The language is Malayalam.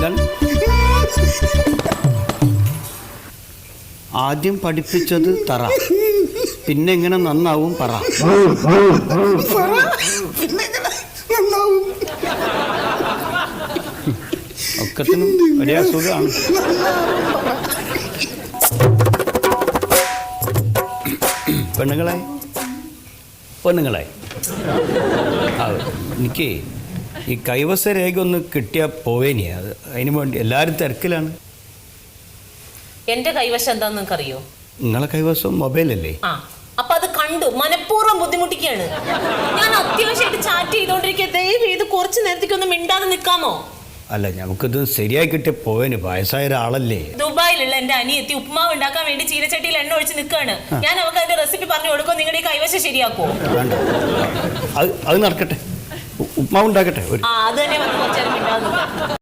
എന്താണ് ആദ്യം പഠിപ്പിച്ചത് തറ, പിന്നെ എങ്ങനെ നന്നാവും പറ. ഒക്കത്തിനും വലിയ അസുഖമാണ്. പെണ്ണുങ്ങളായി എനിക്ക് ഈ കൈവശ രേഖ ഒന്ന് കിട്ടിയാൽ പോവേനിയാ. അത് അതിന് വേണ്ടി എല്ലാവരും തിരക്കിലാണ്. എന്റെ കൈവശം എന്താന്ന് നിനക്കറിയോ? നിങ്ങളെ കൈവശം മൊബൈലല്ലേ? ആ, അപ്പൊ അത് കണ്ടു മനഃപൂർവ്വം ബുദ്ധിമുട്ടിക്കുകയാണ്. ഞാൻ അത്യാവശ്യമായിട്ട് ചാറ്റ് ചെയ്തോണ്ടിരിക്കുക. ദയവ് ചെയ്ത് കുറച്ച് നേരത്തേക്ക് ഒന്ന് മിണ്ടാതെ നിൽക്കാമോ? അല്ല, നമുക്കിത് ശരിയായി കിട്ടിയ പോവേന്. വയസ്സായ ഒരാളല്ലേ. ദുബായിലുള്ള എന്റെ അനിയത്തി ഉപ്മാവ് ഉണ്ടാക്കാൻ വേണ്ടി ചീനച്ചട്ടിയിൽ എണ്ണ ഒഴിച്ച് നിൽക്കാണ്. ഞാൻ അവർക്ക് അതിന്റെ റെസിപ്പി പറഞ്ഞു കൊടുക്കും. നിങ്ങളുടെ ഈ കൈവശം ശരിയാക്കുമോ? വേണ്ട, അത് നടക്കട്ടെ. ഉപ്മാവ് ഉണ്ടാക്കട്ടെ. അത് തന്നെ പറഞ്ഞു കുറച്ചു നേരം മിണ്ടാതെ.